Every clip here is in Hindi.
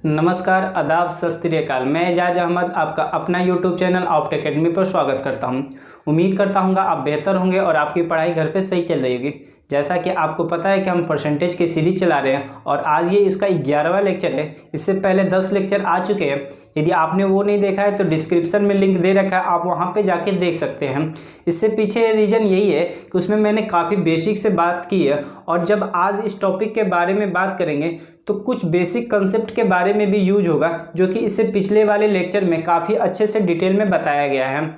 नमस्कार, आदाब, सत श्री अकाल। मैं एजाज अहमद आपका अपना यूट्यूब चैनल ऑप्ट एकेडमी पर स्वागत करता हूं। उम्मीद करता हूं आप बेहतर होंगे और आपकी पढ़ाई घर पे सही चल रही होगी। जैसा कि आपको पता है कि हम परसेंटेज की सीरीज चला रहे हैं और आज ये इसका 11वां लेक्चर है। इससे पहले 10 लेक्चर आ चुके हैं। यदि आपने वो नहीं देखा है तो डिस्क्रिप्शन में लिंक दे रखा है, आप वहाँ पे जाके देख सकते हैं। इससे पीछे रीज़न यही है कि उसमें मैंने काफ़ी बेसिक से बात की है और जब आज इस टॉपिक के बारे में बात करेंगे तो कुछ बेसिक कंसेप्ट के बारे में भी यूज होगा, जो कि इससे पिछले वाले लेक्चर में काफ़ी अच्छे से डिटेल में बताया गया है।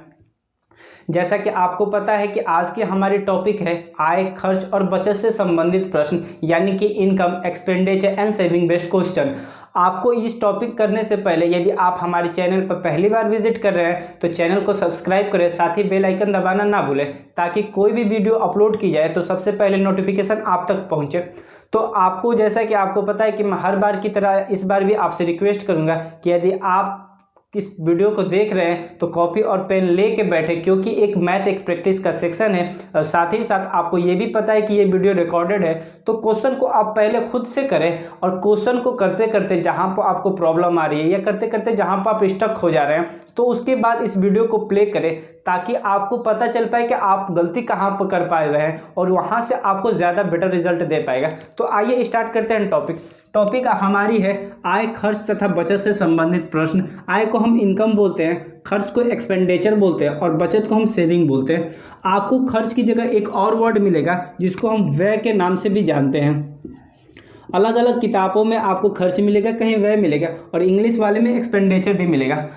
जैसा कि आपको पता है कि आज की हमारी टॉपिक है आय, खर्च और बचत से संबंधित प्रश्न, यानी कि income, expenditure and saving based question. आपको इस टॉपिक करने से पहले यदि आप हमारे चैनल पर पहली बार विजिट कर रहे हैं तो चैनल को सब्सक्राइब करें, साथ ही बेल आइकन दबाना ना भूलें ताकि कोई भी वीडियो अपलोड की जाए तो सबसे पहले नोटिफिकेशन आप तक पहुंचे। तो आपको, जैसा कि आपको पता है कि मैं हर बार की तरह इस बार भी आपसे रिक्वेस्ट करूंगा कि यदि आप इस वीडियो को देख रहे हैं तो कॉपी और पेन लेके बैठे, क्योंकि एक मैथ एक प्रैक्टिस का सेक्शन है। और साथ ही साथ आपको ये भी पता है कि ये वीडियो रिकॉर्डेड है, तो क्वेश्चन को आप पहले खुद से करें और क्वेश्चन को करते करते जहां पर आपको प्रॉब्लम आ रही है या करते करते जहां पर आप स्टक हो जा रहे हैं तो उसके बाद इस वीडियो को प्ले करें, ताकि आपको पता चल पाए कि आप गलती कहाँ पर कर पा रहे हैं और वहाँ से आपको ज़्यादा बेटर रिजल्ट दे पाएगा। तो आइए स्टार्ट करते हैं टॉपिक हमारी है आय, खर्च तथा बचत से संबंधित प्रश्न। आय को हम इनकम बोलते हैं, खर्च को एक्सपेंडिचर बोलते हैं और बचत को हम सेविंग बोलते हैं। आपको खर्च की जगह एक और वर्ड मिलेगा जिसको हम व्यय के नाम से भी जानते हैं। अलग अलग किताबों में आपको खर्च मिलेगा, कहीं व्यय मिलेगा और इंग्लिश वाले में एक्सपेंडिचर भी मिलेगा।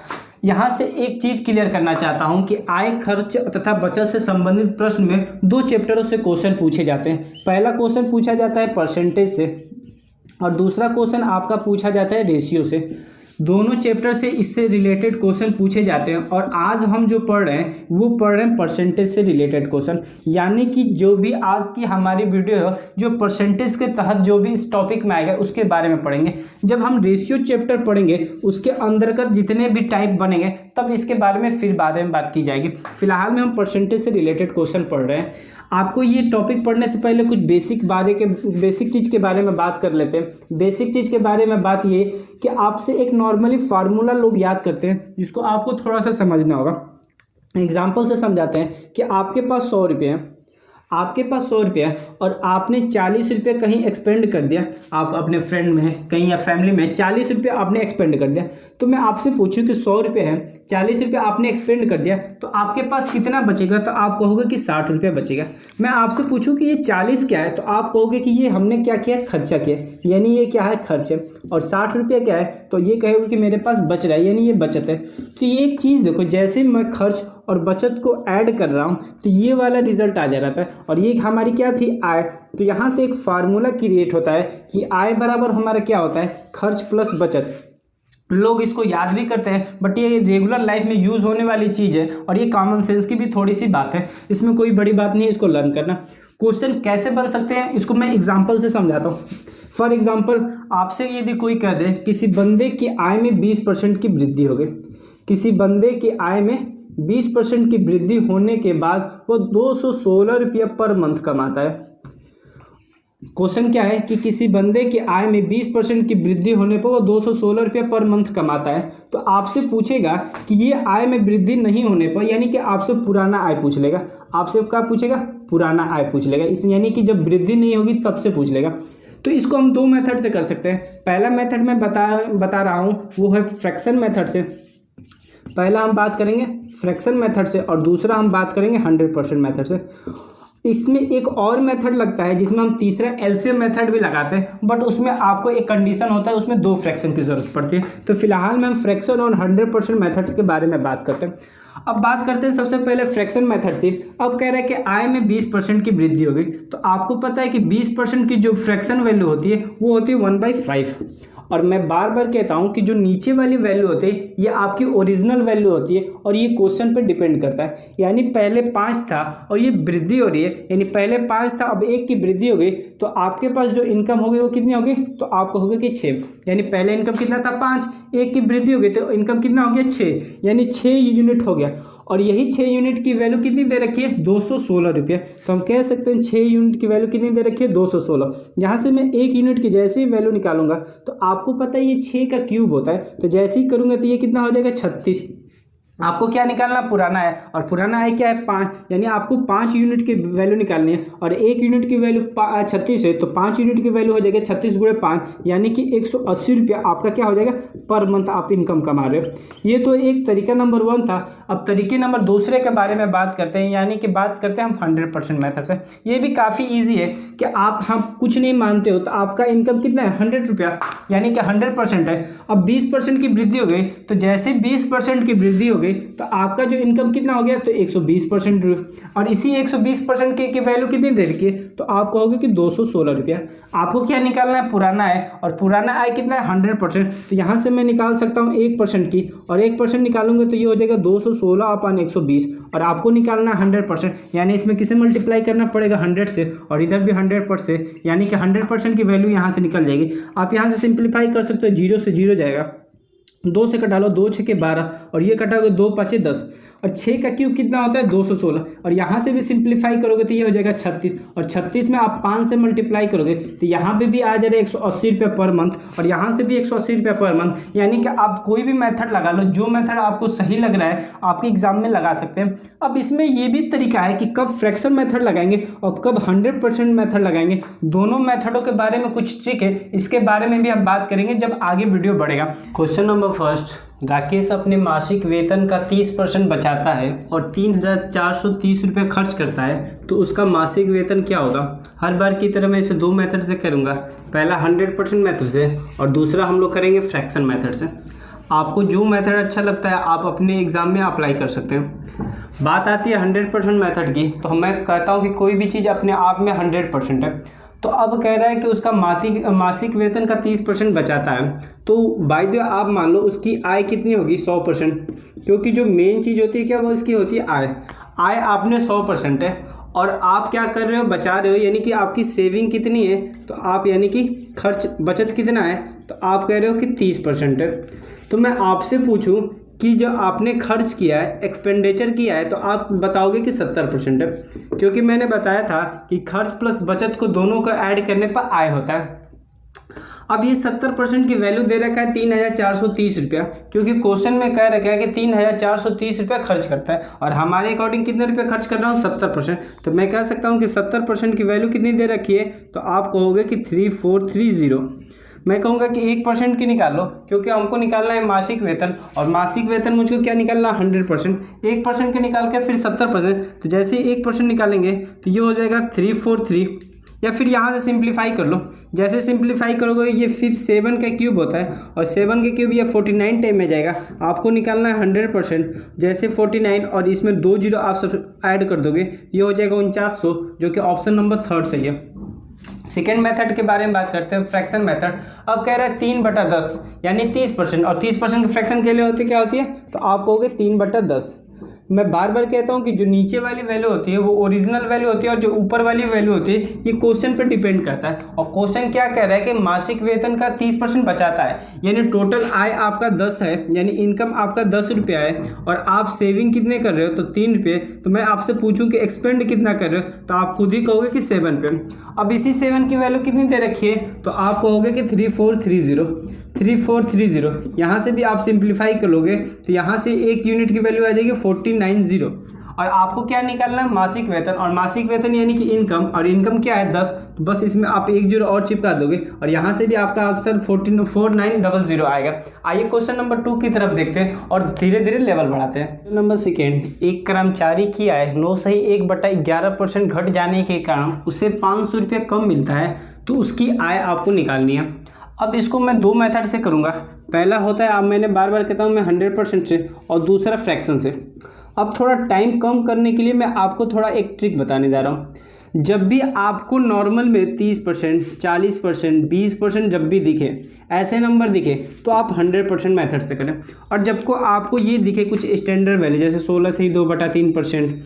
यहाँ से एक चीज़ क्लियर करना चाहता हूँ कि आय, खर्च तथा बचत से संबंधित प्रश्न में 2 चैप्टरों से क्वेश्चन पूछे जाते हैं। पहला क्वेश्चन पूछा जाता है परसेंटेज से और दूसरा क्वेश्चन आपका पूछा जाता है रेशियो से। दोनों चैप्टर से इससे रिलेटेड क्वेश्चन पूछे जाते हैं और आज हम जो पढ़ रहे हैं वो पढ़ रहे हैं परसेंटेज से रिलेटेड क्वेश्चन। यानी कि जो भी आज की हमारी वीडियो है जो परसेंटेज के तहत जो भी इस टॉपिक में आएगा उसके बारे में पढ़ेंगे। जब हम रेशियो चैप्टर पढ़ेंगे उसके अंतर्गत जितने भी टाइप बनेंगे तब इसके बारे में फिर बाद में बात की जाएगी। फिलहाल में हम परसेंटेज से रिलेटेड क्वेश्चन पढ़ रहे हैं। आपको ये टॉपिक पढ़ने से पहले कुछ बेसिक चीज़ के बारे में बात कर लेते हैं। बेसिक चीज़ के बारे में बात ये कि आपसे एक नॉर्मली फार्मूला लोग याद करते हैं जिसको आपको थोड़ा सा समझना होगा। एग्जाम्पल से समझाते हैं कि आपके पास 100 रुपये हैं, आपके पास 100 रुपये और आपने 40 रुपये कहीं एक्सपेंड कर दिया। आप अपने फ्रेंड में कहीं या फैमिली में 40 रुपये आपने एक्सपेंड कर दिया। तो मैं आपसे पूछूं कि 100 रुपये है, 40 रुपये आपने एक्सपेंड कर दिया, तो आपके पास कितना बचेगा? तो आप कहोगे कि 60 रुपये बचेगा। मैं आपसे पूछूं कि ये 40 क्या है, तो आप कहोगे कि ये हमने क्या किया, खर्चा किया, यानी ये क्या है, खर्च है। और 60 रुपये क्या है, तो ये कहोगे कि मेरे पास बच रहा है, यानी ये बचत है। तो ये एक चीज़ देखो, जैसे मैं खर्च और बचत को ऐड कर रहा हूँ तो ये वाला रिजल्ट आ जा रहा था और ये हमारी क्या थी, आय। तो यहाँ से एक फार्मूला क्रिएट होता है कि आय बराबर हमारा क्या होता है, खर्च प्लस बचत। लोग इसको याद भी करते हैं बट ये रेगुलर लाइफ में यूज़ होने वाली चीज़ है और ये कॉमन सेंस की भी थोड़ी सी बात है, इसमें कोई बड़ी बात नहीं है इसको लर्न करना। क्वेश्चन कैसे बन सकते हैं इसको मैं एग्जाम्पल से समझाता हूँ। फॉर एग्जाम्पल, आपसे यदि कोई कह दे किसी बंदे की आय में 20% की वृद्धि हो गई, किसी बंदे की आय में 20% की वृद्धि होने के बाद वो 216 रुपया पर मंथ कमाता है। क्वेश्चन क्या है कि किसी बंदे की आय में 20% की वृद्धि होने पर वो 216 रुपया पर मंथ कमाता है। तो आपसे पूछेगा कि ये आय में वृद्धि नहीं होने पर, यानी कि आपसे पुराना आय पूछ लेगा। आपसे क्या पूछेगा, पुराना आय पूछ लेगा। इस यानी कि जब वृद्धि नहीं होगी तब से पूछ लेगा। तो इसको हम 2 मेथड से कर सकते हैं। पहला मेथड मैं बता रहा हूँ वो है फ्रैक्शन मेथड से। पहला हम बात करेंगे फ्रैक्शन मेथड से और दूसरा हम बात करेंगे 100% मेथड से। इसमें एक और मेथड लगता है जिसमें हम तीसरा एलसीएम मेथड भी लगाते हैं, बट उसमें आपको एक कंडीशन होता है, उसमें 2 फ्रैक्शन की जरूरत पड़ती है। तो फिलहाल में हम फ्रैक्शन और 100% मेथड्स के बारे में बात करते हैं। अब बात करते हैं सबसे पहले फ्रैक्शन मेथड से। अब कह रहे हैं कि आय में 20% की वृद्धि हो गई, तो आपको पता है कि 20% की जो फ्रैक्शन वैल्यू होती है वो होती है 1/5। और मैं बार बार कहता हूं कि जो नीचे वाली वैल्यू होती है ये आपकी ओरिजिनल वैल्यू होती है और ये क्वेश्चन पे डिपेंड करता है। यानी पहले 5 था और ये वृद्धि हो रही है, यानी पहले 5 था अब 1 की वृद्धि हो गई, तो आपके पास जो इनकम होगी वो कितनी होगी, तो आप कहोगे कि 6। यानी पहले इनकम कितना था, 5, 1 की वृद्धि हो गई तो इनकम कितना हो गया, 6, यानी 6 यूनिट हो गया। और यही 6 यूनिट की वैल्यू कितनी दे रखी है, 216 रुपये। तो हम कह सकते हैं 6 यूनिट की वैल्यू कितनी दे रखी है, 216। यहाँ से मैं 1 यूनिट की जैसे ही वैल्यू निकालूंगा तो आपको पता है ये 6 का क्यूब होता है, तो जैसे ही करूँगा तो ये कितना हो जाएगा, 36। आपको क्या निकालना, पुराना है, और पुराना है क्या है, 5, यानी आपको 5 यूनिट की वैल्यू निकालनी है। और 1 यूनिट की वैल्यू 36 है, तो 5 यूनिट की वैल्यू हो जाएगा 36 गुणे 5, यानी कि 180 रुपया आपका क्या हो जाएगा, पर मंथ आप इनकम कमा रहे हो। ये तो एक तरीका नंबर 1 था। अब तरीके नंबर दूसरे के बारे में बात करते हैं, यानी कि बात करते हैं हम 100% मेथड से। ये भी काफ़ी ईजी है कि आप हम कुछ नहीं मानते हो तो आपका इनकम कितना है, 100 रुपया, यानी कि 100% है। अब 20% की वृद्धि हो गई, तो जैसे 20% की वृद्धि हो गई तो आपका जो इनकम कितना हो गया, तो 120%। और इसी 120% की वैल्यू कितनी दे रखी है, तो आप कहोगे कि 216 रुपया। आपको क्या निकालना है, पुराना है, और पुराना आय कितना है, 100%। तो यहाँ से मैं निकाल सकता हूँ 1% की, और 1% निकालूंगा तो ये हो जाएगा 216/120। और आपको निकालना है 100%, यानी इसमें किसे मल्टीप्लाई करना पड़ेगा, 100 से, और इधर भी 100 से, यानी कि 100% की वैल्यू यहाँ से निकल जाएगी। आप यहाँ से सिंप्लीफाई कर सकते हो, 0 से 0 जाएगा, 2 से कटा लो, 2 6 12, और ये कटाओगे 2 5 10, और 6 का क्यूब कितना होता है, 216। और यहाँ से भी सिंप्लीफाई करोगे तो ये हो जाएगा 36, और 36 में आप 5 से मल्टीप्लाई करोगे तो यहाँ पे भी आ जाएगा 180 रुपये पर मंथ, और यहाँ से भी 180 रुपये पर मंथ। यानी कि आप कोई भी मेथड लगा लो, जो मेथड आपको सही लग रहा है आपके एग्जाम में लगा सकते हैं। अब इसमें ये भी तरीका है कि कब फ्रैक्शन मेथड लगाएंगे और कब 100% मेथड लगाएंगे। दोनों मेथडों के बारे में कुछ ट्रिक है, इसके बारे में भी हम बात करेंगे जब आगे वीडियो बढ़ेगा। क्वेश्चन नंबर फर्स्ट, राकेश अपने मासिक वेतन का 30% बचाता है और 3,430 रुपये खर्च करता है, तो उसका मासिक वेतन क्या होगा। हर बार की तरह मैं इसे 2 मेथड से करूँगा, पहला 100% मेथड से और दूसरा हम लोग करेंगे फ्रैक्शन मेथड से। आपको जो मेथड अच्छा लगता है आप अपने एग्ज़ाम में अप्लाई कर सकते हैं। बात आती है 100% मेथड की, तो मैं कहता हूँ कि कोई भी चीज़ अपने आप में 100% है। तो अब कह रहा है कि उसका मासिक वेतन का 30% बचाता है, तो बाय द आप मान लो उसकी आय कितनी होगी, 100%, क्योंकि जो मेन चीज़ होती है क्या, वो उसकी होती है आय। आय आपने 100% है, और आप क्या कर रहे हो, बचा रहे हो, यानी कि आपकी सेविंग कितनी है, तो आप यानी कि खर्च बचत कितना है, तो आप कह रहे हो कि 30% है। तो मैं आपसे पूछूं कि जो आपने खर्च किया है, एक्सपेंडिचर किया है, तो आप बताओगे कि 70% है, क्योंकि मैंने बताया था कि खर्च प्लस बचत को दोनों को ऐड करने पर आय होता है। अब ये 70% की वैल्यू दे रखा है 3,430 रुपया, क्योंकि क्वेश्चन में कह रखा है कि 3,430 रुपया खर्च करता है, और हमारे अकॉर्डिंग कितने रुपये खर्च कर रहा हूँ, 70%। तो मैं कह सकता हूँ कि 70% की वैल्यू कितनी दे रखी है, तो आप कहोगे कि 3430। मैं कहूँगा कि 1% की निकाल लो, क्योंकि हमको निकालना है मासिक वेतन, और मासिक वेतन मुझको क्या निकालना है, 100%। 1% के निकाल के फिर 70%, तो जैसे ही 1% निकालेंगे तो ये हो जाएगा 343, या फिर यहाँ से सिंप्लीफाई कर लो। जैसे सिंप्लीफाई करोगे ये फिर 7 का क्यूब होता है, और 7 के क्यूब ये 49 टाइम में जाएगा। आपको निकालना है 100%, जैसे 49 और इसमें 2 0 आप सब ऐड कर दोगे, ये हो जाएगा 4900, जो कि ऑप्शन नंबर 3 सही है। सेकेंड मेथड के बारे में बात करते हैं, फ्रैक्शन मेथड। अब कह रहा है 3/10 यानी 30%, और 30% की फ्रैक्शन के लिए होती क्या होती है, तो आप कहोगे 3/10। मैं बार बार कहता हूँ कि जो नीचे वाली वैल्यू होती है वो ओरिजिनल वैल्यू होती है, और जो ऊपर वाली वैल्यू होती है ये क्वेश्चन पे डिपेंड करता है। और क्वेश्चन क्या कह रहा है कि मासिक वेतन का 30% बचाता है, यानी टोटल आय आपका 10 है, यानी इनकम आपका 10 रुपया है, और आप सेविंग कितने कर रहे हो, तो 3 रुपये। तो मैं आपसे पूछूं कि एक्सपेंड कितना कर रहे हो, तो आप खुद ही कहोगे कि 7 पे। अब इसी 7 की वैल्यू कितनी दे रखी है, तो आप कहोगे कि 3430। यहाँ से भी आप सिंप्लीफाई कर लोगे तो यहाँ से 1 यूनिट की वैल्यू आ जाएगी 490। और आपको क्या निकालना है, मासिक वेतन, और मासिक वेतन यानी कि इनकम, और इनकम क्या है 10, तो बस इसमें आप 1 0 और चिपका दोगे, और यहाँ से भी आपका आंसर 4900 आएगा। आइए क्वेश्चन नंबर 2 की तरफ देखते हैं और धीरे धीरे लेवल बढ़ाते हैं। नंबर सेकेंड, एक कर्मचारी की आय 9 से 1/11% घट जाने के कारण उसे 500 रुपये कम मिलता है, तो उसकी आय आपको निकालनी है। अब इसको मैं 2 मेथड से करूँगा। पहला होता है, अब मैंने बार बार कहता हूँ मैं 100% से, और दूसरा फ्रैक्शन से। अब थोड़ा टाइम कम करने के लिए मैं आपको थोड़ा एक ट्रिक बताने जा रहा हूँ। जब भी आपको नॉर्मल में 30%, 40%, 20% जब भी दिखे, ऐसे नंबर दिखे, तो आप 100% मेथड से करें। और जब को आपको ये दिखे कुछ स्टैंडर्ड वैल्यू, जैसे 16 से ही 2/3%,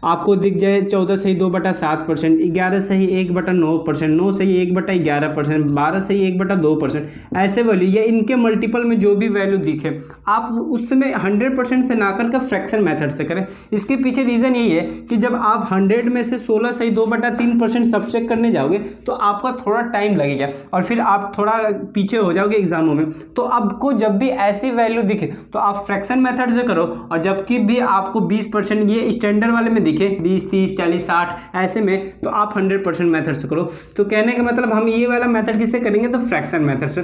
आपको दिख जाए 14 सही 2/7%, 11 सही 1/9%, 9 सही 1/11%, 12 सही 1/2%, ऐसे वैल्यू या इनके मल्टीपल में जो भी वैल्यू दिखे आप उस समय 100% से ना करके फ्रैक्शन मेथड से करें। इसके पीछे रीज़न यही है कि जब आप 100 में से 16 सही 2/3% सब्सट्रैक्ट करने जाओगे तो आपका थोड़ा टाइम लगेगा और फिर आप थोड़ा पीछे हो जाओगे एग्जामों में। तो आपको जब भी ऐसी वैल्यू दिखे तो आप फ्रैक्शन मेथड से करो, और जबकि भी आपको 20% ये स्टैंडर्ड वाले में दिखे 20, 30, 40, 60 ऐसे में, तो आप 100% मेथड से करो। तो कहने का मतलब हम ये वाला मेथड किससे करेंगे, तो फ्रैक्शन मेथड से।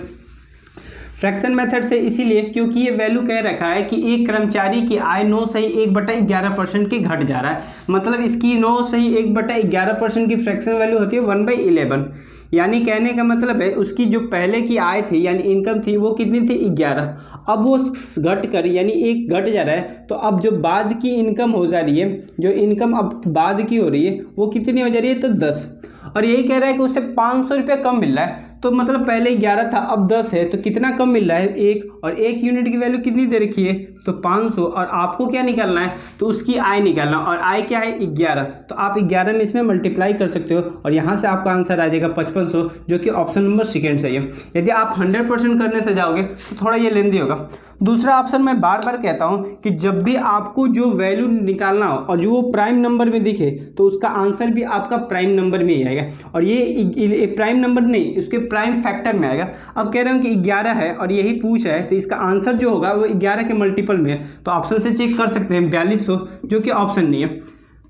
फ्रैक्शन मेथड से इसीलिए क्योंकि ये वैल्यू कह रखा है कि एक कर्मचारी की आय 9 सही 1/11% की घट जा रहा है, मतलब इसकी 9 सही 1/11% की फ्रैक्शन वैल्यू होती है 1/11। यानी कहने का मतलब है उसकी जो पहले की आय थी यानी इनकम थी वो कितनी थी 11, अब वो घट कर यानी एक घट जा रहा है, तो अब जो बाद की इनकम हो जा रही है, जो इनकम अब बाद की हो रही है वो कितनी हो जा रही है, तो 10। और यही कह रहा है कि उससे 500 रुपये कम मिल रहा है, तो मतलब पहले 11 था अब 10 है, तो कितना कम मिल रहा है, 1, और 1 यूनिट की वैल्यू कितनी दे रखी है, तो 500। और आपको क्या निकालना है, तो उसकी आय निकालना, और आय क्या है 11, तो आप 11 में इसमें मल्टीप्लाई कर सकते हो और यहाँ से आपका आंसर आ जाएगा 5500, जो कि ऑप्शन नंबर सेकेंड सही है। यदि आप 100% करने से जाओगे तो थोड़ा ये लेंदी होगा। दूसरा ऑप्शन मैं बार बार कहता हूँ कि जब भी आपको जो वैल्यू निकालना हो और जो वो प्राइम नंबर में दिखे तो उसका आंसर भी आपका प्राइम नंबर में ही आएगा, और ये प्राइम नंबर नहीं उसके प्राइम फैक्टर में आएगा। अब कह रहे हो कि 11 है और यही पूछ है, तो इसका आंसर जो होगा वो 11 के मल्टीपल में है, तो ऑप्शन से चेक कर सकते हैं 4200, जो कि ऑप्शन नहीं है।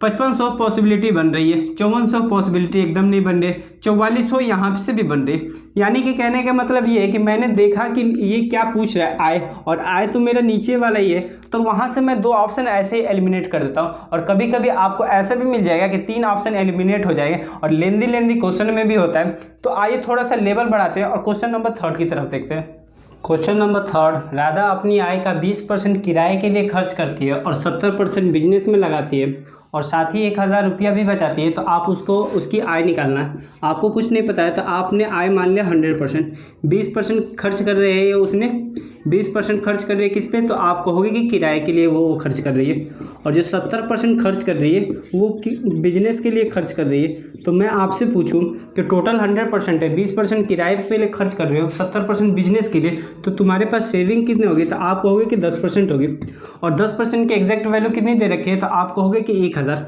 5500 पॉसिबिलिटी बन रही है, 5400 पॉसिबिलिटी एकदम नहीं बन रही, 4400 यहाँ से भी बन रही है। यानी कि कहने का मतलब ये है कि मैंने देखा कि ये क्या पूछ रहा है आय, और आय तो मेरा नीचे वाला ही है, तो वहाँ से मैं 2 ऑप्शन ऐसे ही एलिमिनेट कर देता हूँ। और कभी कभी आपको ऐसा भी मिल जाएगा कि 3 ऑप्शन एलिमिनेट हो जाएंगे, और लेंदी क्वेश्चन में भी होता है। तो आइए थोड़ा सा लेवल बढ़ाते हैं और क्वेश्चन नंबर 3 की तरफ देखते हैं। क्वेश्चन नंबर 3, राधा अपनी आय का 20% किराए के लिए खर्च करती है और 70% बिजनेस में लगाती है और साथ ही 1000 रुपया भी बचाती है, तो आप उसको उसकी आय निकालना है। आपको कुछ नहीं पता है तो आपने आय मान लिया 100%, 20% खर्च कर रहे हैं उसने, 20% खर्च कर रही है किस पे, तो आप कहोगे कि किराए के लिए वो खर्च कर रही है, और जो 70% खर्च कर रही है वो बिजनेस के लिए खर्च कर रही है। तो मैं आपसे पूछूं कि टोटल 100% है, 20% किराए पे लिए खर्च कर रहे हो, 70% बिजनेस के लिए, तो तुम्हारे पास सेविंग कितनी होगी, तो आप कहोगे कि 10% होगी, और 10% की एग्जैक्ट वैल्यू कितनी दे रखी है, तो आप कहोगे कि 1000।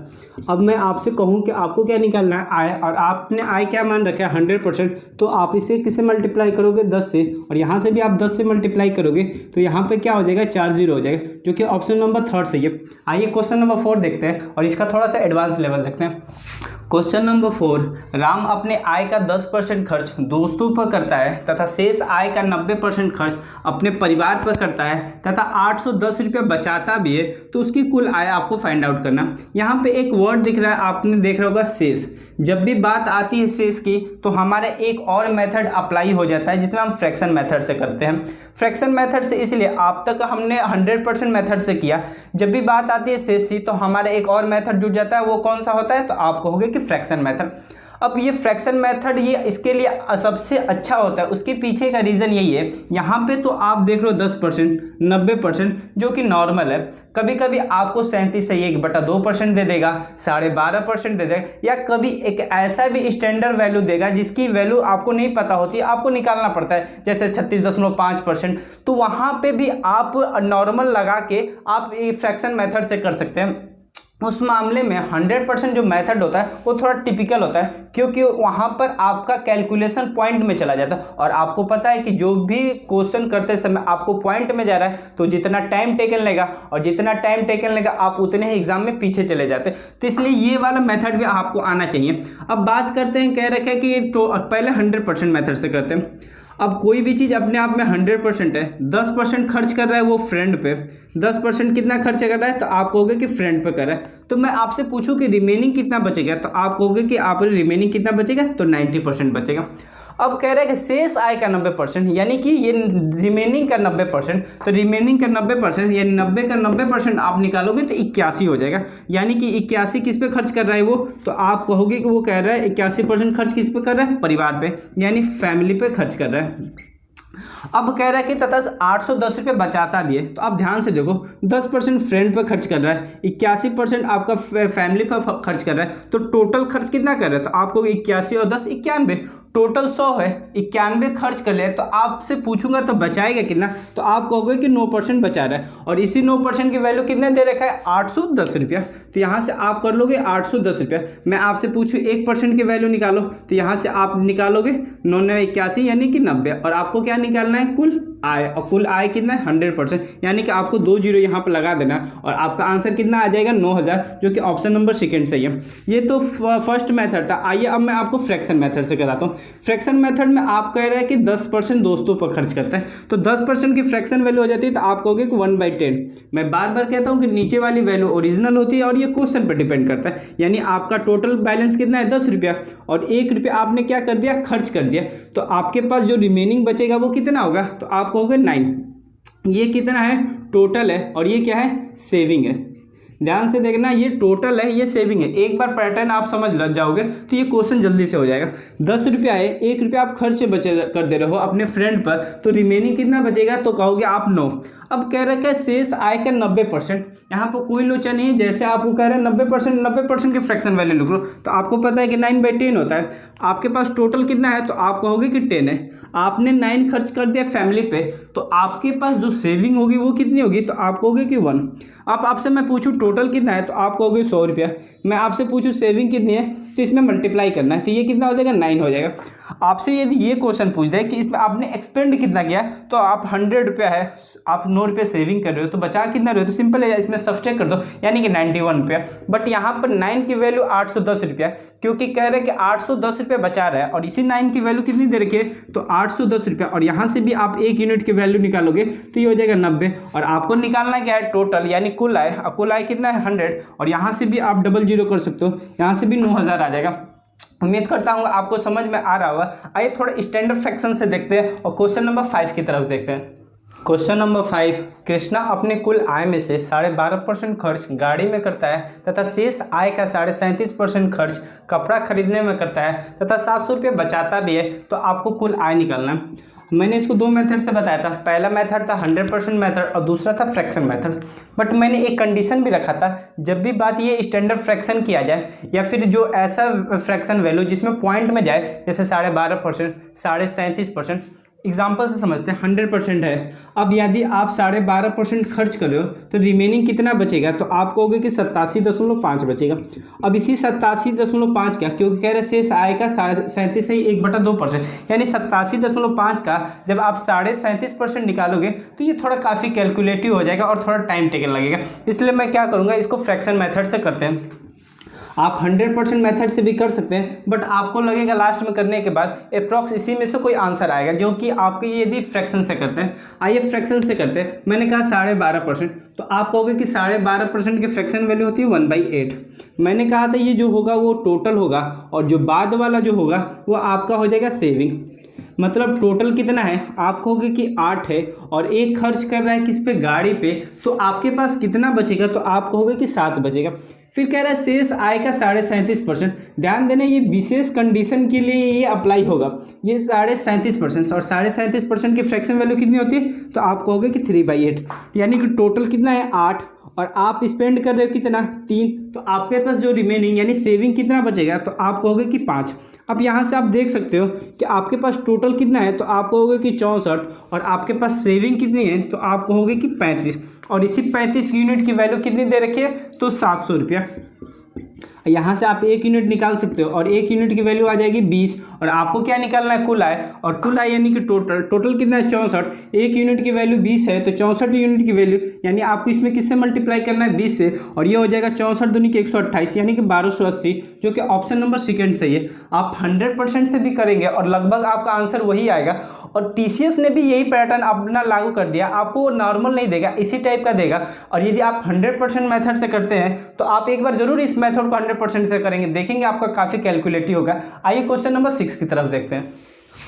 अब मैं आपसे कहूँ कि आपको क्या निकालना है आय, और आपने आय क्या मान रखा है 100%, तो आप इसे किससे मल्टीप्लाई करोगे 10 से, और यहाँ से भी आप 10 से मल्टीप्लाई करोगे तो यहाँ पे क्या हो जाएगा 40 हो जाएगा, जो कि ऑप्शन नंबर 3 सही है। आइए क्वेश्चन नंबर 4 देखते हैं और इसका थोड़ा सा एडवांस लेवल देखते हैं। क्वेश्चन नंबर 4, राम अपने आय का 10% खर्च दोस्तों पर करता है तथा शेष आय का 90% खर्च अपने परिवार पर करता है तथा 810 रुपये बचाता भी है, तो उसकी कुल आय आपको फाइंड आउट करना। यहाँ पे एक वर्ड दिख रहा है, आपने देख रहा होगा शेष। जब भी बात आती है शेष की तो हमारा एक और मेथड अप्लाई हो जाता है जिसमें हम फ्रैक्शन मेथड से करते हैं। फ्रैक्शन मेथड से इसलिए आप तक हमने 100% मेथड से किया, जब भी बात आती है शेष की तो हमारा एक और मेथड जुड़ जाता है, वो कौन सा होता है, तो आप कहोगे कि फ्रैक्शन मेथड। अब ये फ्रैक्शन मेथड ये इसके लिए सबसे अच्छा होता है, उसके पीछे का रीज़न यही है। यहाँ पे तो आप देख लो 10%, 90% जो कि नॉर्मल है, कभी कभी आपको 37 से 1/2% दे देगा, 12.5% दे देगा, या कभी एक ऐसा भी स्टैंडर्ड वैल्यू देगा जिसकी वैल्यू आपको नहीं पता होती, आपको निकालना पड़ता है, जैसे 36.5%। तो वहाँ पे भी आप नॉर्मल लगा के आप ये फ्रैक्शन मेथड से कर सकते हैं। उस मामले में 100% जो मेथड होता है वो थोड़ा टिपिकल होता है, क्योंकि वहाँ पर आपका कैलकुलेशन पॉइंट में चला जाता है, और आपको पता है कि जो भी क्वेश्चन करते समय आपको पॉइंट में जा रहा है तो जितना टाइम टेकन लेगा, और जितना टाइम टेकन लेगा आप उतने ही एग्जाम में पीछे चले जाते हैं। तो इसलिए ये वाला मेथड भी आपको आना चाहिए। अब बात करते हैं, कह रखे कि तो पहले 100% मेथड से करते हैं। अब कोई भी चीज़ अपने आप में 100% है, 10% खर्च कर रहा है वो फ्रेंड पे, 10% कितना खर्च कर रहा है, तो आप कहोगे कि फ्रेंड पे कर रहा है। तो मैं आपसे पूछूं कि रिमेनिंग कितना बचेगा, तो आप कहोगे कि आप रिमेनिंग कितना बचेगा, तो 90% बचेगा। अब कह रहे हैं कि शेष आय का 90%, यानी कि ये रिमेनिंग का 90%, तो रिमेनिंग का 90% यानी 90 का 90% आप निकालोगे तो 81 हो जाएगा। यानी कि 81 किस पे खर्च कर रहा है वो, तो आप कहोगे कि वो कह रहा है 81% खर्च किस पे कर रहा है, परिवार पे, यानी फैमिली पे खर्च कर रहा है। अब कह रहा है कि तथा 810 रुपये बचाता भी है। तो आप ध्यान से देखो, 10% फ्रेंड पर खर्च कर रहा है, 81% आपका फैमिली पर खर्च कर रहा है, तो टोटल खर्च कितना कर रहा है? तो आपको 81 और 10 91, टोटल 100 है, 91 खर्च कर ले। तो आपसे पूछूंगा तो बचाएगा कितना? तो आप कहोगे कि 9% बचा रहा है, और इसी 9% की वैल्यू कितने दे रखा है? 810 रुपया। तो यहाँ से आप कर लोगे 810 रुपया। मैं आपसे पूछूँ 1% की वैल्यू निकालो, तो यहाँ से आप निकालोगे 981 यानी कि 90, और आपको क्या निकालना है? कुल आय, और कुल आय कितना है? 100%, यानी कि आपको 2 जीरो यहाँ पर लगा देना, और आपका आंसर कितना आ जाएगा? 9000, जो कि ऑप्शन नंबर सेकंड सही है। ये तो फर्स्ट मेथड था। आइए अब मैं आपको फ्रैक्शन मेथड से कराता हूँ। फ्रैक्शन मेथड में आप कह रहे हैं कि 10% दोस्तों पर खर्च करता है, तो 10% की फ्रैक्शन वैल्यू हो जाती है, तो आप कहोगे कि 1/10। मैं बार बार कहता हूँ कि नीचे वाली वैल्यू ओरिजिनल होती है और ये क्वेश्चन पर डिपेंड करता है। यानी आपका टोटल बैलेंस कितना है? 10 रुपया, और 1 रुपया आपने क्या कर दिया? खर्च कर दिया। तो आपके पास जो रिमेनिंग बचेगा वो कितना होगा? तो आप कहोगे 9। ये कितना है? टोटल है, और ये क्या है? सेविंग है। ध्यान से देखना, ये टोटल है, ये सेविंग है। एक बार पैटर्न आप समझ लग जाओगे तो ये क्वेश्चन जल्दी से हो जाएगा। 10 रुपया है, 1 रुपया आप खर्च बचे कर दे रहे हो अपने फ्रेंड पर, तो रिमेनिंग कितना बचेगा? तो कहोगे आप 9। अब कह रहे हैं शेष आय का 90%, यहाँ पर कोई लोचा नहीं है। जैसे आपको कह रहे हैं 90% की फ्रैक्शन वैल्यू लिख लो, तो आपको पता है कि 9/10 होता है। आपके पास टोटल कितना है? तो आप कहोगे कि 10 है। आपने 9 खर्च कर दिया फैमिली पे, तो आपके पास जो सेविंग होगी वो कितनी होगी? तो आप कहोगे कि 1। अब आपसे मैं पूछूं टोटल कितना है, तो आप कहोगे 100 रुपया। मैं आपसे पूछूं सेविंग कितनी है, तो इसमें मल्टीप्लाई करना है, तो ये कितना हो जाएगा? 9 हो जाएगा। आपसे यदि ये क्वेश्चन पूछ दे कि इसमें आपने एक्सपेंड कितना किया, तो आप 100 रुपया है, आप 9 रुपये सेविंग कर रहे हो, तो बचा कितना रहे हो? तो सिंपल है, इसमें सब्सट्रैक्ट कर दो, यानी कि 91 रुपया। बट यहाँ पर 9 की वैल्यू 810 रुपया, क्योंकि कह रहे हैं कि 810 रुपया बचा रहा है, और इसी 9 की वैल्यू कितनी दे रखी है? तो 810 रुपया, और यहाँ से भी आप 1 यूनिट की वैल्यू निकालोगे तो ये हो जाएगा 90, और आपको निकालना क्या है? टोटल, यानी कुल आय। कुल आय कितना है? 100, और यहाँ से भी आप डबल जीरो कर सकते हो, यहाँ से भी 9000 आ जाएगा। उम्मीद करता हूँ आपको समझ में आ रहा होगा। आइए थोड़ा स्टैंडर्ड फ्रैक्शन से देखते हैं और क्वेश्चन नंबर 5 की तरफ देखते हैं। क्वेश्चन नंबर 5, कृष्णा अपने कुल आय में से 12.5% खर्च गाड़ी में करता है तथा शेष आय का 37.5% खर्च कपड़ा खरीदने में करता है तथा 700 रुपये बचाता भी है। तो आपको कुल आय निकालना है। मैंने इसको 2 मेथड से बताया था। पहला मेथड था 100% मेथड, और दूसरा था फ्रैक्शन मेथड। बट मैंने एक कंडीशन भी रखा था, जब भी बात ये स्टैंडर्ड फ्रैक्शन किया जाए, या फिर जो ऐसा फ्रैक्शन वैल्यू जिसमें पॉइंट में जाए, जैसे 12.5%, 37.5%, एग्जाम्पल से समझते हैं। 100% है, अब यदि आप 12.5% खर्च कर रहे हो, तो रिमेनिंग कितना बचेगा? तो आप कहोगे कि 87.5 बचेगा। अब इसी 87.5 का, क्योंकि कह रहे शेष आय का 37 से 1/2%, यानी 87.5 का जब आप 37.5% निकालोगे, तो ये थोड़ा काफ़ी कैलकुलेटिव हो जाएगा और थोड़ा टाइम टेकन लगेगा। इसलिए मैं क्या करूँगा, इसको फ्रैक्शन मेथड से करते हैं। आप 100% मेथड से भी कर सकते हैं, बट आपको लगेगा लास्ट में करने के बाद अप्रॉक्स इसी में से कोई आंसर आएगा, जो कि आपके यदि फ्रैक्शन से करते हैं। आइए फ्रैक्शन से करते हैं। मैंने कहा 12.5%, तो आप कहोगे कि 12.5% की फ्रैक्शन वैल्यू होती है 1/8। मैंने कहा था ये जो होगा वो टोटल होगा, और जो बाद वाला जो होगा वो आपका हो जाएगा सेविंग। मतलब टोटल कितना है? आप कहोगे कि 8 है, और 1 खर्च कर रहा है किस पे? गाड़ी पे। तो आपके पास कितना बचेगा? तो आप कहोगे कि 7 बचेगा। फिर कह रहा है शेष आय का 37.5%। ध्यान देना, ये विशेष कंडीशन के लिए ये अप्लाई होगा। ये 37.5%, और 37.5% की फ्रैक्शन वैल्यू कितनी होती है? तो आप कहोगे कि 3/8, यानी कि टोटल कितना है? 8, और आप स्पेंड कर रहे हो कितना? 3। तो आपके पास जो रिमेनिंग यानी सेविंग कितना बचेगा? तो आप कहोगे कि 5। अब यहाँ से आप देख सकते हो कि आपके पास टोटल कितना है, तो आप कहोगे कि 64, और आपके पास सेविंग कितनी है? तो आप कहोगे कि 35, और इसी 35 यूनिट की वैल्यू कितनी दे रखी है? तो 700 रुपया। यहाँ से आप 1 यूनिट निकाल सकते हो, और 1 यूनिट की वैल्यू आ जाएगी 20, और आपको क्या निकालना है? कुल आय। और कुल आय यानी कि टोटल कितना है? 64। 1 यूनिट की वैल्यू 20 है, तो 64 यूनिट की वैल्यू, यानी आपको इसमें किससे मल्टीप्लाई करना है? 20 से, और ये हो जाएगा 64 दूनी के 128, यानी कि 1280, जो कि ऑप्शन नंबर सेकंड सही है। आप 100% से भी करेंगे और लगभग आपका आंसर वही आएगा। और TCS ने भी यही पैटर्न अपना लागू कर दिया, आपको वो नॉर्मल नहीं देगा, इसी टाइप का देगा। और यदि आप 100% मेथड से करते हैं, तो आप एक बार जरूर इस मेथड को 100% से करेंगे, देखेंगे आपका काफ़ी कैलकुलेटिव होगा। आइए क्वेश्चन नंबर 6 की तरफ देखते हैं।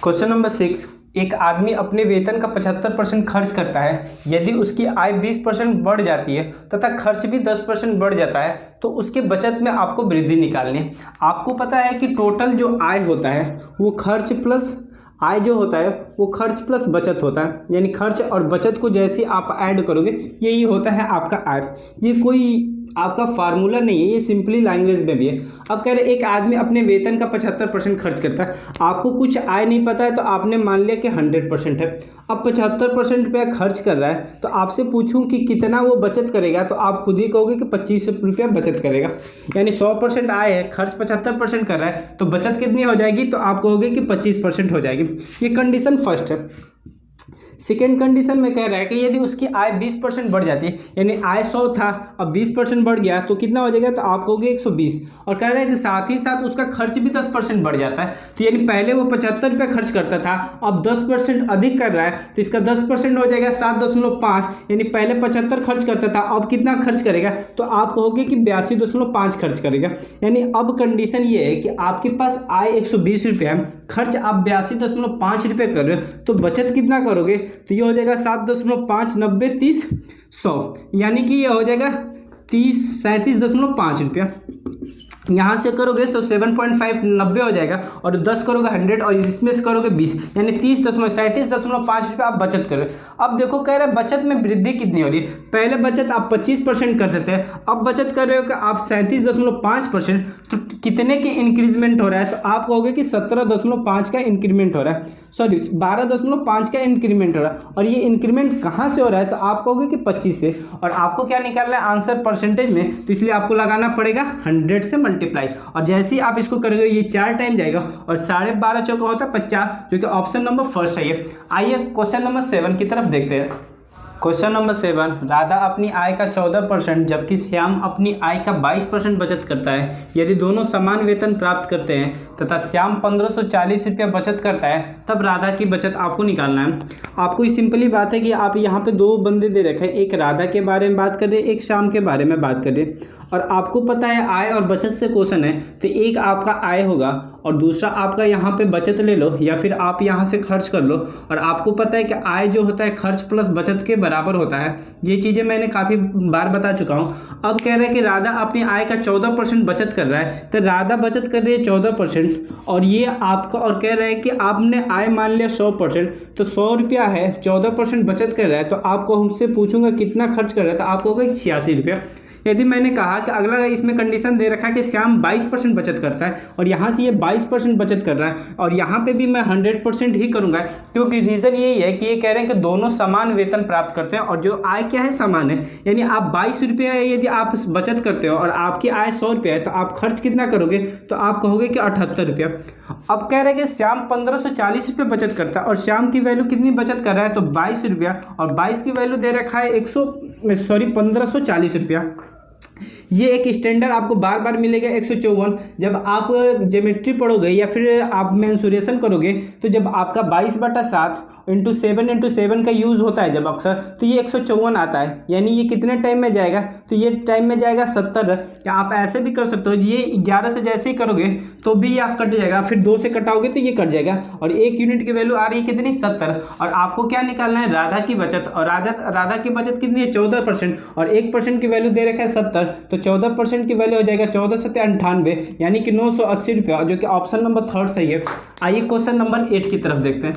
क्वेश्चन नंबर 6, एक आदमी अपने वेतन का 75% खर्च करता है। यदि उसकी आय 20% बढ़ जाती है तथा खर्च भी 10% बढ़ जाता है, तो उसके बचत में आपको वृद्धि निकालनी है। आपको पता है कि टोटल जो आय होता है वो खर्च प्लस आय जो होता है वो खर्च प्लस बचत होता है, यानी खर्च और बचत को जैसे आप ऐड करोगे यही होता है आपका आय। ये कोई आपका फार्मूला नहीं है, ये सिंपली लैंग्वेज में भी है। अब कह रहे एक आदमी अपने वेतन का 75% खर्च करता है। आपको कुछ आय नहीं पता है तो आपने मान लिया कि 100% है। अब 75% रुपया खर्च कर रहा है तो आपसे पूछूं कि कितना वो बचत करेगा, तो आप खुद ही कहोगे कि 25 रुपया बचत करेगा। यानी 100% आय है, खर्च 75% कर रहा है, तो बचत कितनी हो जाएगी, तो आप कहोगे कि 25% हो जाएगी। ये कंडीशन फर्स्ट है। सेकेंड कंडीशन में कह रहा है कि यदि उसकी आय 20% बढ़ जाती है, यानी आय 100 था अब 20% बढ़ गया तो कितना हो जाएगा, तो आप कहोगे 120। और कह रहा है कि साथ ही साथ उसका खर्च भी 10% बढ़ जाता है, तो यानी पहले वो 75 रुपये खर्च करता था, अब 10% अधिक कर रहा है, तो इसका 10% हो जाएगा 7.5। यानी पहले 75 खर्च करता था, अब कितना खर्च करेगा, तो आप कहोगे कि 82.5 खर्च करेगा। यानी अब कंडीशन ये है कि आपके पास आय 120 रुपये है, खर्च आप 82.5 रुपये कर रहे हो, तो बचत कितना करोगे, तो ये हो जाएगा 7.5 90 30 100, यानी कि ये हो जाएगा 37.5 रुपया। यहाँ से करोगे तो 7.5 90 हो जाएगा, और 10 करोगे 100, और इसमें से करोगे 20, यानी 37.5 रुपये आप बचत करोगे। अब देखो कह रहे हैं बचत में वृद्धि कितनी हो रही है। पहले बचत आप 25% करते थे, अब बचत कर रहे हो कि आप 37.5%, तो कितने के इंक्रीजमेंट हो रहा है, तो आप कहोगे कि 17.5 का इंक्रीमेंट हो रहा है, सॉरी 12.5 का इंक्रीमेंट हो रहा है। और ये इंक्रीमेंट कहाँ से हो रहा है, तो आप कहोगे कि 25 से। और आपको क्या निकालना है आंसर परसेंटेज में, तो इसलिए आपको लगाना पड़ेगा 100 से मल्टीप्लाई। और जैसे ही आप इसको करोगे ये 4 टाइम जाएगा, और 12.5 चौका होता है 50, जो कि ऑप्शन नंबर फर्स्ट है ये। आइए क्वेश्चन नंबर 7 की तरफ देखते हैं। क्वेश्चन नंबर 7, राधा अपनी आय का 14% जबकि श्याम अपनी आय का 22% बचत करता है। यदि दोनों समान वेतन प्राप्त करते हैं तथा श्याम 1540 रुपया बचत करता है, तब राधा की बचत आपको निकालना है। आपको सिंपली बात है कि आप यहाँ पे 2 बंदे दे रखे हैं, एक राधा के बारे में बात कर रहे हैं, एक श्याम के बारे में बात कर रहे हैं। और आपको पता है आय और बचत से क्वेश्चन है, तो एक आपका आय होगा और दूसरा आपका यहाँ पे बचत ले लो, या फिर आप यहाँ से खर्च कर लो। और आपको पता है कि आय जो होता है खर्च प्लस बचत के बराबर होता है। ये चीज़ें मैंने काफ़ी बार बता चुका हूँ। अब कह रहे हैं कि राधा अपनी आय का 14% बचत कर रहा है, तो राधा बचत कर रही है 14%, और ये आपका, और कह रहे हैं कि आपने आय मान लिया 100%, तो 100 रुपया है, 14% बचत कर रहा है, तो आपको हमसे पूछूंगा कितना खर्च कर रहा है, तो आप कहोगे 86 रुपया। यदि मैंने कहा कि अगला इसमें कंडीशन दे रखा है कि श्याम 22% बचत करता है, और यहाँ से ये 22% बचत कर रहा है, और यहाँ पे भी मैं 100% ही करूँगा, क्योंकि रीज़न यही है कि ये कह रहे हैं कि दोनों समान वेतन प्राप्त करते हैं, और जो आय क्या है समान है। यानी आप 22 रुपया यदि आप बचत करते हो और आपकी आय 100 रुपया है, तो आप खर्च कितना करोगे, तो आप कहोगे कि 78 रुपया। अब कह रहे हैं कि श्याम 1540 रुपये बचत करता है, और श्याम की वैल्यू कितनी बचत कर रहा है, तो 22 रुपया, और 22 की वैल्यू दे रखा है 1540 रुपया। ये एक स्टैंडर्ड आपको बार बार मिलेगा 154। जब आप ज्योमेट्री पढ़ोगे या फिर आप मेंसुरेशन करोगे, तो जब आपका 22/7 × 7 का यूज़ होता है जब अक्सर, तो ये 154 आता है। यानी ये कितने टाइम में जाएगा, तो ये टाइम में जाएगा 70। या आप ऐसे भी कर सकते हो, ये 11 से जैसे ही करोगे तो भी ये कट जाएगा, फिर 2 से कटाओगे तो ये कट जाएगा, और 1 यूनिट की वैल्यू आ रही है कितनी, 70। और आपको क्या निकालना है, राधा की बचत, और राधा की बचत कितनी है, 14%, और 1% की वैल्यू दे रखा है 70, तो 14% की वैल्यू हो जाएगा 14×7 = 98, यानी कि 980 रुपया, जो कि ऑप्शन नंबर 3 सही है। आइए क्वेश्चन नंबर 8 की तरफ देखते हैं।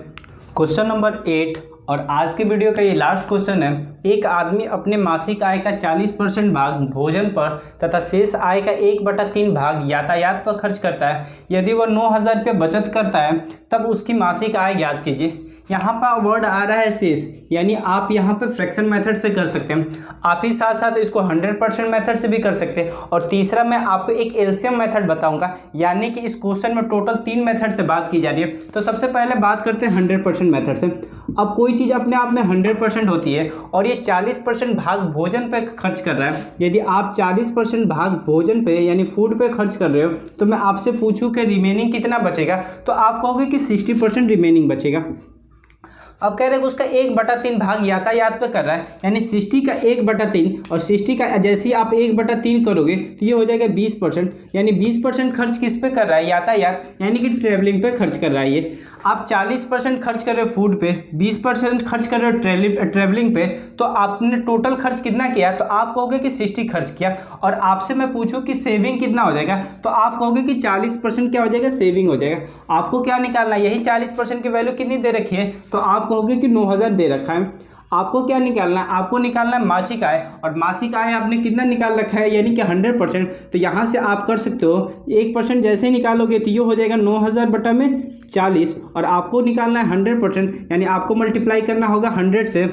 क्वेश्चन नंबर 8 और आज के वीडियो का ये लास्ट क्वेश्चन है। एक आदमी अपने मासिक आय का 40% भाग भोजन पर तथा शेष आय का 1/3 भाग यातायात पर खर्च करता है। यदि वह 9000 रुपये बचत करता है, तब उसकी मासिक आय ज्ञात कीजिए। यहाँ पर वर्ड आ रहा है शेष, यानी आप यहाँ पे फ्रैक्शन मेथड से कर सकते हैं, आप ही साथ साथ इसको 100% मेथड से भी कर सकते हैं। और तीसरा मैं आपको एक एलसीएम मेथड बताऊंगा, यानी कि इस क्वेश्चन में टोटल 3 मेथड से बात की जा रही है। तो सबसे पहले बात करते हैं 100% मेथड से। अब कोई चीज़ अपने आप में 100% होती है, और ये 40% भाग भोजन पे खर्च कर रहा है। यदि आप 40% भाग भोजन पे यानी फूड पे खर्च कर रहे हो, तो मैं आपसे पूछूं कि रिमेनिंग कितना बचेगा, तो आप कहोगे कि 60% रिमेनिंग बचेगा। अब कह रहे हैं कि उसका 1/3 भाग यातायात पे कर रहा है, यानी 60 का 1/3 और 60 का जैसे ही आप 1/3 करोगे तो ये हो जाएगा 20%, यानी 20% खर्च किस पे कर रहा है, यातायात यानी कि ट्रैवलिंग पे खर्च कर रहा है ये। आप 40% खर्च कर रहे हो फूड पे, 20% खर्च कर रहे हो ट्रैवलिंग पे, तो आपने टोटल खर्च कितना किया, तो आप कहोगे कि 60 खर्च किया। और आपसे मैं पूछूं कि सेविंग कितना हो जाएगा, तो आप कहोगे कि 40% क्या हो जाएगा, सेविंग हो जाएगा। आपको क्या निकालना है, यही 40% की वैल्यू कितनी दे रखी है, तो आप कहोगे कि 9000 दे रखा है। आपको क्या निकालना है, आपको निकालना है मासिक आय, और मासिक आय आपने कितना निकाल रखा है, यानी कि 100%। तो यहाँ से आप कर सकते हो 1% जैसे ही निकालोगे तो ये हो जाएगा 9000 बटा में 40, और आपको निकालना है 100%, यानी आपको मल्टीप्लाई करना होगा 100 से।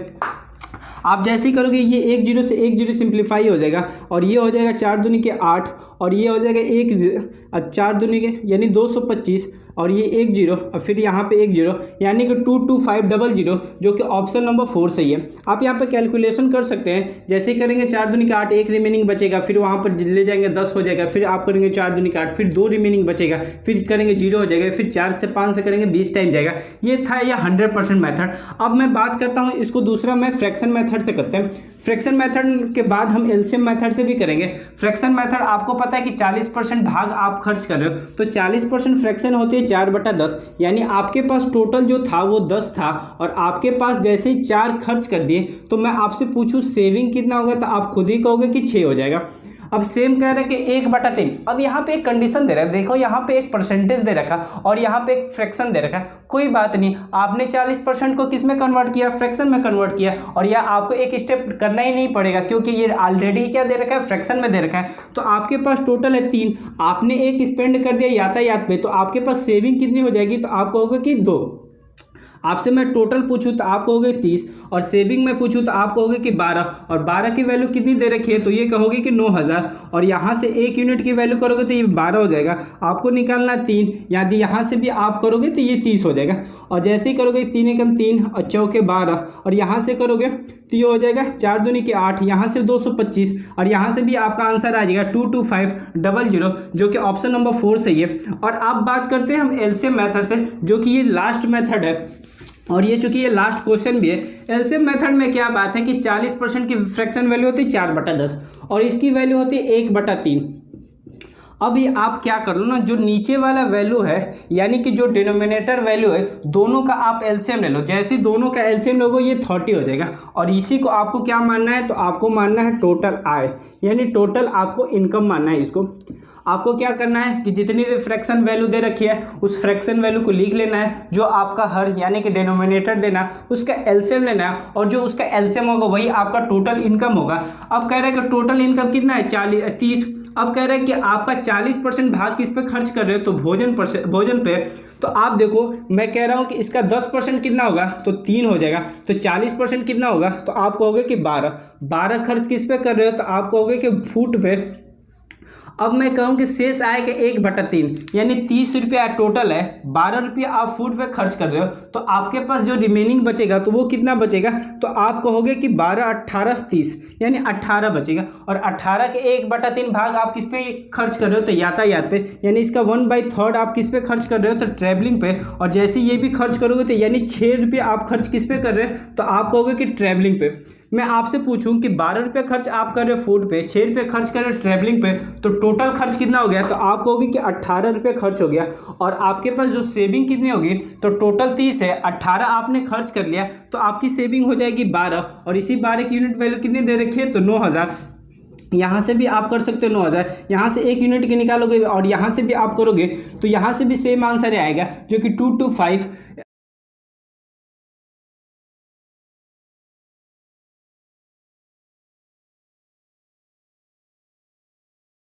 आप जैसे ही करोगे ये 1 0 से 1 0 सिंप्लीफाई हो जाएगा, और ये हो जाएगा 4 दूनी के 8, और ये हो जाएगा 1 4 दूनी के यानी 225, और ये 1 0 और फिर यहाँ पे 1 0, यानी कि 22500, जो कि ऑप्शन नंबर 4 सही है। आप यहाँ पे कैलकुलेशन कर सकते हैं, जैसे ही करेंगे 4 दूनी का 8, 1 रिमेनिंग बचेगा, फिर वहाँ पर ले जाएंगे 10 हो जाएगा, फिर आप करेंगे 4 दूनी का 8, फिर 2 रिमेनिंग बचेगा, फिर करेंगे 0 हो जाएगा, फिर 4 से 5 से करेंगे 20 टाइम जाएगा। ये था ये 100% मेथड। अब मैं बात करता हूँ इसको दूसरा मैं फ्रैक्शन मेथड से करते हैं। फ्रैक्शन मेथड के बाद हम एलसीएम मेथड से भी करेंगे। फ्रैक्शन मेथड आपको पता है कि 40% भाग आप खर्च कर रहे हो, तो 40% फ्रैक्शन होती है 4/10, यानी आपके पास टोटल जो था वो 10 था, और आपके पास जैसे ही 4 खर्च कर दिए, तो मैं आपसे पूछूं सेविंग कितना होगा, तो आप खुद ही कहोगे कि 6 हो जाएगा। अब सेम कह रहे हैं कि 1/3। अब यहाँ पे एक कंडीशन दे रहा है, देखो यहाँ पे एक परसेंटेज दे रखा और यहाँ पे एक फ्रैक्शन दे रखा है। कोई बात नहीं, आपने 40% को किस में कन्वर्ट किया, फ्रैक्शन में कन्वर्ट किया, और यह आपको एक स्टेप करना ही नहीं पड़ेगा क्योंकि ये ऑलरेडी क्या दे रखा है, फ्रैक्शन में दे रखा है। तो आपके पास टोटल है 3, आपने एक स्पेंड कर दिया यातायात पे, तो आपके पास सेविंग कितनी हो जाएगी, तो आप कहोगे कि 2। आपसे मैं टोटल पूछूं तो आप कहोगे 30, और सेविंग में पूछूं तो आप कहोगे कि 12, और 12 की वैल्यू कितनी दे रखी है, तो ये कहोगे कि 9000, और यहाँ से 1 यूनिट की वैल्यू करोगे तो ये 12 हो जाएगा। आपको निकालना 3, यदि यहाँ से भी आप करोगे तो ये 30 हो जाएगा, और जैसे ही करोगे 3 एकम 3 और चौके 12, और यहाँ से करोगे तो ये हो जाएगा 4 दूनी के 8, यहाँ से 225, और यहाँ से भी आपका आंसर आ जाएगा 22500, जो कि ऑप्शन नंबर 4 सही है। और अब बात करते हैं हम एलसीएम मेथड से, जो कि ये लास्ट मेथड है, और ये चूंकि ये लास्ट क्वेश्चन भी है। एलसीएम मेथड में क्या बात है कि 40% की फ्रैक्शन वैल्यू होती है 4/10, और इसकी वैल्यू होती है 1/3। अब ये आप क्या कर लो ना, जो नीचे वाला वैल्यू है यानी कि जो डिनोमिनेटर वैल्यू है, दोनों का आप एलसीएम ले लो। जैसे दोनों का एलसीएम लोगे ये 30 हो जाएगा, और इसी को आपको क्या मानना है, तो आपको मानना है टोटल आय, यानी टोटल आपको इनकम मानना है। इसको आपको क्या करना है कि जितनी भी फ्रैक्शन वैल्यू दे रखी है उस फ्रैक्शन वैल्यू को लिख लेना है, जो आपका हर यानी कि डिनोमिनेटर देना, उसका एलसीएम लेना है, और जो उसका एलसीएम होगा वही आपका टोटल इनकम होगा। अब कह रहे हैं कि टोटल इनकम कितना है, 30। अब कह रहे हैं कि आपका 40% भाग किस पे खर्च कर रहे हो, तो भोजन पे। तो आप देखो मैं कह रहा हूँ कि इसका 10% कितना होगा, तो 3 हो जाएगा। तो 40% कितना होगा, तो आप कहोगे कि 12 खर्च किस पे कर रहे हो, तो आप कहोगे कि फूड पे। अब मैं कहूँ कि शेष आय के 1/3, यानी 30 रुपया टोटल है, 12 रुपया आप फूड पे खर्च कर रहे हो, तो आपके पास जो रिमेनिंग बचेगा तो वो कितना बचेगा, तो आप कहोगे कि 12 18 30, यानी 18 बचेगा। और 18 के 1/3 भाग आप किस पे खर्च कर रहे हो, तो यातायात पे, यानी इसका 1/3 आप किस पे खर्च कर रहे हो, तो ट्रैवलिंग पे। और जैसे ये भी खर्च करोगे तो यानी 6 रुपये आप खर्च किस पे कर रहे हो, तो आप कहोगे कि ट्रैवलिंग पे। मैं आपसे पूछूं कि 12 रुपये खर्च आप कर रहे हो फूड पे, 6 रुपये खर्च कर रहे हो ट्रैवलिंग पे, तो टोटल खर्च कितना हो गया, तो आप कहोगे कि 18 रुपये खर्च हो गया। और आपके पास जो सेविंग कितनी होगी, तो टोटल 30 है, 18 आपने खर्च कर लिया, तो आपकी सेविंग हो जाएगी 12, और इसी 12 की यूनिट वैल्यू कितनी दे रखी है, तो 9000। यहाँ से भी आप कर सकते हो 9000, यहाँ से 1 यूनिट की निकालोगे और यहाँ से भी आप करोगे तो यहाँ से भी सेम आंसर आएगा, जो कि 225